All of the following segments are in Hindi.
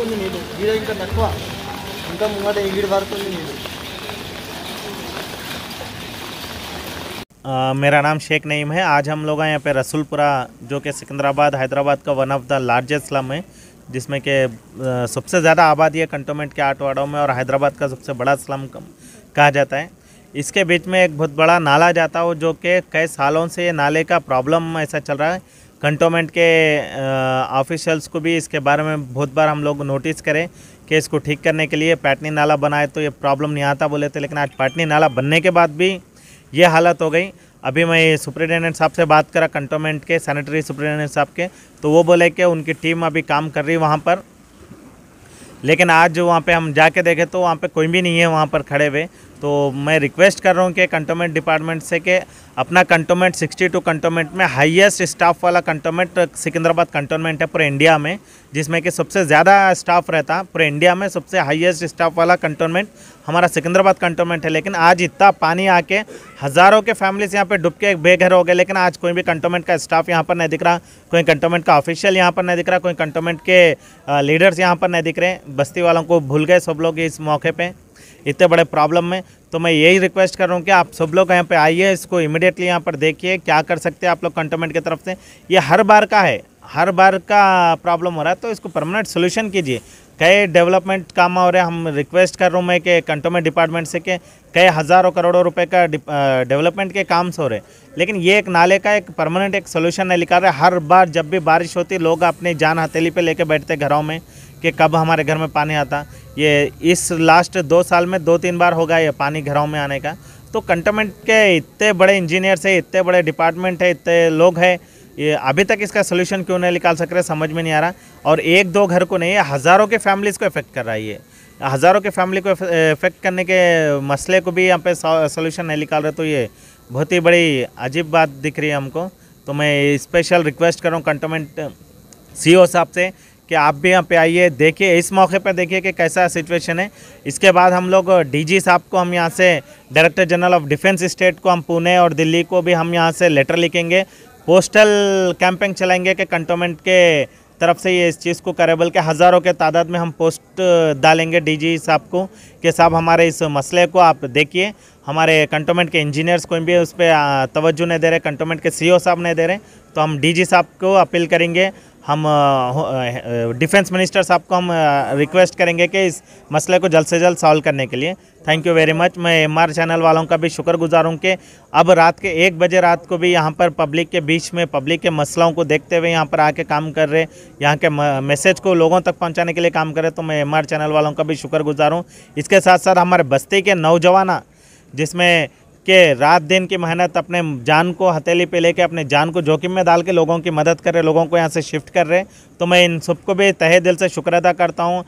ఉంది నీళ్ళు, ఈడ ఇంకా తక్కువ, ఇంకా ముంగట ఈడ వరకు ఉంది నీళ్ళు. मेरा नाम शेख नईम है। आज हम लोग हैं यहाँ पे रसूलपुरा, जो कि सिकंदराबाद हैदराबाद का one of the largest slum है, जिसमें कि सबसे ज़्यादा आबादी है कंटोनमेंट के 8 वार्डों में और हैदराबाद का सबसे बड़ा स्लम कहा जाता है। इसके बीच में एक बहुत बड़ा नाला जाता है, जो कि कई सालों से ये नाले का प्रॉब्लम ऐसा चल रहा है। कंटोनमेंट के ऑफिशियल्स को भी इसके बारे में बहुत बार हम लोग नोटिस करें कि इसको ठीक करने के लिए पैटनी नाला बनाए तो ये प्रॉब्लम नहीं आता बोले थे, लेकिन आज पैटनी नाला बनने के बाद भी ये हालत हो गई। अभी मैं सुपरिटेंडेंट साहब से बात करा, कंटोनमेंट के सैनिटरी सुपरिटेंडेंट साहब के, तो वो बोले कि उनकी टीम अभी काम कर रही वहाँ पर, लेकिन आज जो वहाँ पे हम जाके देखे तो वहाँ पे कोई भी नहीं है वहाँ पर खड़े हुए। तो मैं रिक्वेस्ट कर रहा हूँ कि कंटोनमेंट डिपार्टमेंट से कि अपना कंटोनमेंट 62 कंटोनमेंट में हाईएस्ट स्टाफ वाला कंटोनमेंट सिकंदराबाद कंटोनमेंट है पूरे इंडिया में, जिसमें कि सबसे ज़्यादा स्टाफ रहता। पूरे इंडिया में सबसे हाईएस्ट स्टाफ वाला कंटोनमेंट हमारा सिकंदराबाद कंटोनमेंट है। लेकिन आज इतना पानी आके हज़ारों के फैमिलीज यहाँ पे डूब के बेघर हो गए, लेकिन आज कोई भी कंटोनमेंट का स्टाफ यहाँ पर नहीं दिख रहा, कोई कंटोनमेंट का ऑफिशियल यहाँ पर नहीं दिख रहा, कोई कंटोनमेंट के लीडर्स यहाँ पर नहीं दिख रहे। बस्ती वालों को भूल गए सब लोग इस मौके पर, इतने बड़े प्रॉब्लम में। तो मैं यही रिक्वेस्ट कर रहा हूँ कि आप सब लोग यहाँ पे आइए, इसको इमीडिएटली यहाँ पर देखिए क्या कर सकते हैं आप लोग कंटोनमेंट की तरफ से। ये हर बार का है, हर बार का प्रॉब्लम हो रहा है, तो इसको परमानेंट सोल्यूशन कीजिए। कई डेवलपमेंट काम हो रहे हैं, हम रिक्वेस्ट कर रहा हूँ मैं कि कंटोनमेंट डिपार्टमेंट से कि कई हज़ारों करोड़ों रुपए का डेवलपमेंट के काम हो रहे हैं, लेकिन ये एक नाले का एक परमानेंट एक सोल्यूशन नहीं निकाल रहे। हर बार जब भी बारिश होती लोग अपनी जान हथेली पे लेके बैठते घरों में कि कब हमारे घर में पानी आता। ये इस लास्ट 2 साल में 2-3 बार हो गया ये पानी घरों में आने का। तो कंटोनमेंट के इतने बड़े इंजीनियर्स है, इतने बड़े डिपार्टमेंट है, इतने लोग हैं, ये अभी तक इसका सोल्यूशन क्यों नहीं निकाल सक रहे, समझ में नहीं आ रहा। और 1-2 घर को नहीं है, हज़ारों के फैमिलीज़ को इफेक्ट कर रहा है। ये हज़ारों के फैमिली को इफेक्ट करने के मसले को भी यहाँ पे सोल्यूशन नहीं निकाल रहे, तो ये बहुत ही बड़ी अजीब बात दिख रही है हमको। तो मैं स्पेशल रिक्वेस्ट कर रहा हूँ कंटोनमेंट CEO साहब से कि आप भी यहाँ पे आइए, देखिए इस मौके पर देखिए कि कैसा सिचुएशन है। इसके बाद हम लोग DG साहब को, हम यहाँ से director general of defence state को, हम पुणे और दिल्ली को भी हम यहाँ से लेटर लिखेंगे, पोस्टल कैंपेन चलाएंगे कि कंटोनमेंट के तरफ से ये इस चीज़ को करे, बल्कि हज़ारों के तादाद में हम पोस्ट डालेंगे DG साहब को कि साहब हमारे इस मसले को आप देखिए। हमारे कंटोनमेंट के इंजीनियर्स कोई भी उस पर तवज्जो नहीं दे रहे, कंटोनमेंट के CEO साहब नहीं दे रहे, तो हम DG साहब को अपील करेंगे। हम डिफेंस मिनिस्टर साहब को हम रिक्वेस्ट करेंगे कि इस मसले को जल्द से जल्द सॉल्व करने के लिए। Thank you very much. मैं MR चैनल वालों का भी शुक्रगुजार हूँ कि अब रात के 1 बजे रात को भी यहाँ पर पब्लिक के बीच में, पब्लिक के मसलों को देखते हुए यहाँ पर आके काम कर रहे, यहाँ के मैसेज को लोगों तक पहुँचाने के लिए काम कर रहे। तो मैं MR चैनल वालों का भी शुक्रगुजार हूँ। इसके साथ साथ हमारे बस्ती के नौजवान, जिसमें कि रात दिन की मेहनत, अपने जान को हथेली पे लेके अपने जान को जोखिम में डाल के लोगों की मदद कर रहे, लोगों को यहाँ से शिफ्ट कर रहे, तो मैं इन सबको भी तहे दिल से शुक्र अदा करता हूँ।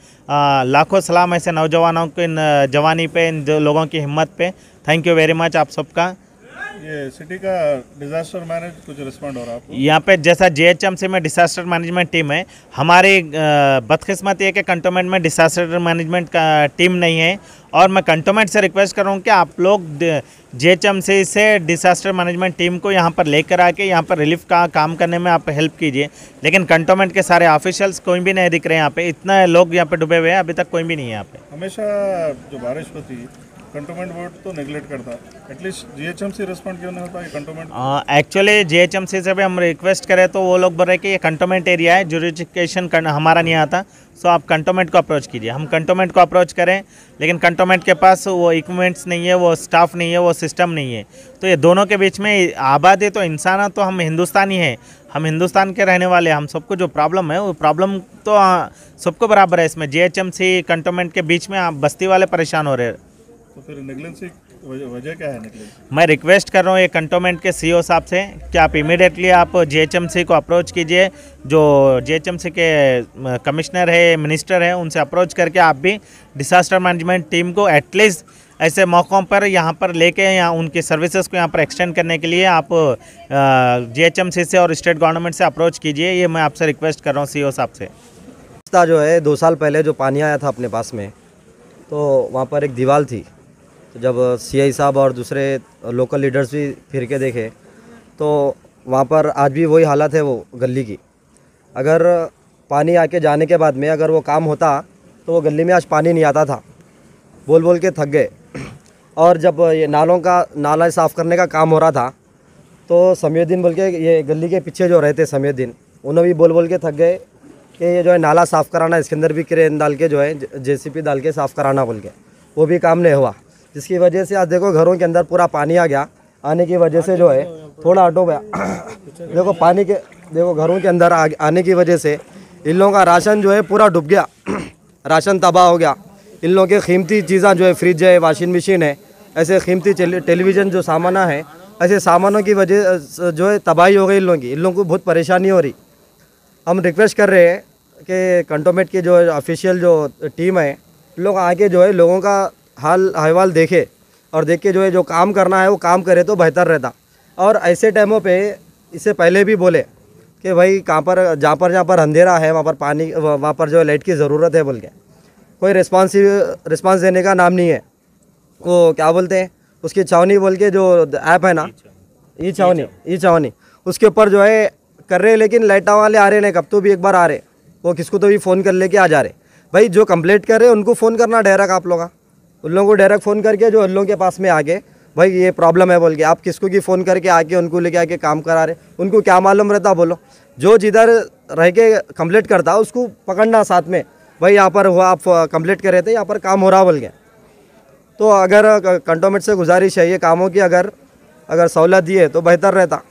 लाखों सलाम ऐसे नौजवानों को, इन जवानी पे, इन लोगों की हिम्मत पे। थैंक यू वेरी मच आप सबका। ये सिटी का डिजास्टर मैनेज कुछ रिस्पॉन्ड हो रहा है आपको? यहाँ पे जैसा GHMC में डिसास्टर मैनेजमेंट टीम है, हमारी बदकिस्मती है कि कंटोनमेंट में डिसास्टर मैनेजमेंट का टीम नहीं है। और मैं कंटोनमेंट से रिक्वेस्ट कर रहा हूँ कि आप लोग GHMC से डिसास्टर मैनेजमेंट टीम को यहाँ पर लेकर आके यहाँ पर रिलीफ का काम करने में आप हेल्प कीजिए। लेकिन कंटोनमेंट के सारे ऑफिशियल्स कोई भी नहीं दिख रहे यहाँ पे, इतना लोग यहाँ पे डूबे हुए हैं, अभी तक कोई भी नहीं है यहाँ पे। हमेशा जो बारिश होती कंटोनमेंट बोर्ड तो नेगलेक्ट करता, एटलीस्ट GHMC रिस्पॉन्ड क्यों नहीं होता ये कंटोनमेंट? एक्चुअली GHMC से भी हम रिक्वेस्ट करें तो वो लोग बोल रहे हैं कि ये कंटोनमेंट एरिया है, जुरिडिक्शन हमारा नहीं आता, सो आप कंटोनमेंट को अप्रोच कीजिए। हम कंटोनमेंट को अप्रोच करें, लेकिन कंटोनमेंट के पास वो इक्विपमेंट्स नहीं है, वो स्टाफ नहीं है, वो सिस्टम नहीं है। तो ये दोनों के बीच में आबादी तो इंसान, तो हम हिंदुस्तानी हैं, हम हिंदुस्तान के रहने वाले, हम सबको जो प्रॉब्लम है वो प्रॉब्लम तो सबको बराबर है इसमें। GHMC कंटोनमेंट के बीच में आप बस्ती वाले परेशान हो रहे हैं, तो फिर नेगलेंसी वजह क्या है नेगलेंसी? मैं रिक्वेस्ट कर रहा हूँ ये कंटोनमेंट के CEO साहब से कि आप इमीडिएटली आप GHMC को अप्रोच कीजिए, जो GHMC के कमिश्नर है, मिनिस्टर है, उनसे अप्रोच करके आप भी डिसास्टर मैनेजमेंट टीम को एटलीस्ट ऐसे मौक़ों पर यहाँ पर लेके, यहाँ उनकी सर्विसेज को यहाँ पर एक्सटेंड करने के लिए आप GHMC से और स्टेट गवर्नमेंट से अप्रोच कीजिए। ये मैं आपसे रिक्वेस्ट कर रहा हूँ CEO साहब से। जो है 2 साल पहले जो पानी आया था अपने पास में, तो वहाँ पर एक दीवार थी, तो जब CI साहब और दूसरे लोकल लीडर्स भी फिर के देखे तो वहाँ पर आज भी वही हालत है वो गली की। अगर पानी आके जाने के बाद में अगर वो काम होता तो वो गली में आज पानी नहीं आता था, बोल बोल के थक गए। और जब ये नाला साफ़ करने का काम हो रहा था तो समीउद्दीन बोल के ये गली के पीछे जो रहते समीउद्दीन, उन्होंने भी बोल बोल के थक गए कि ये जो है नाला साफ़ कराना, इसके अंदर भी क्रेन डाल के जो है जेसीबी डाल के साफ़ कराना बोल के, वो भी काम नहीं हुआ। जिसकी वजह से आज देखो घरों के अंदर पूरा पानी आ गया। आने की वजह से जो है थोड़ा हटो गया देखो पानी के, देखो घरों के अंदर आने की वजह से इन लोगों का राशन जो है पूरा डूब गया, राशन तबाह हो गया। इन लोगों के कीमती चीज़ें जो है फ्रिज है, वॉशिंग मशीन है, ऐसे कीमती टेलीविज़न जो सामान है, ऐसे सामानों की वजह जो है तबाही हो गई इन लोगों की। इन लोगों को बहुत परेशानी हो रही। हम रिक्वेस्ट कर रहे हैं कि कंटोनमेंट की जो ऑफिशियल जो टीम है, लोग आके जो है लोगों का हाल अहवाल देखे और देख के जो है जो काम करना है वो काम करे तो बेहतर रहता। और ऐसे टाइमों पे इससे पहले भी बोले कि भाई जहाँ पर अंधेरा है वहाँ पर जो है लाइट की ज़रूरत है बोल के, कोई रिस्पांस देने का नाम नहीं है। वो क्या बोलते हैं उसकी छावनी बोल के जो ऐप है ना, ई छावनी, उसके ऊपर जो है कर रहे, लेकिन लाइटा वाले आ रहे नहीं, कब तो भी एक बार आ रहे, वो किसको तो भी फ़ोन कर लेके आ जा रहे। भाई जो कंप्लेंट कर रहे हैं उनको फ़ोन करना डायरेक्ट, आप लोग उन लोगों को डायरेक्ट फ़ोन करके जो उन लोगों के पास में आके भाई ये प्रॉब्लम है बोल के, आप किसको की फ़ोन करके आके उनको लेके आके काम करा रहे, उनको क्या मालूम रहता बोलो। जो जिधर रह के कंप्लेंट करता उसको पकड़ना साथ में, भाई यहाँ पर हुआ, आप कंप्लेंट कर रहे थे, यहाँ पर काम हो रहा बोल के। तो अगर कंटोनमेंट से गुजारिश है ये कामों की अगर सहूलत दी है तो बेहतर रहता।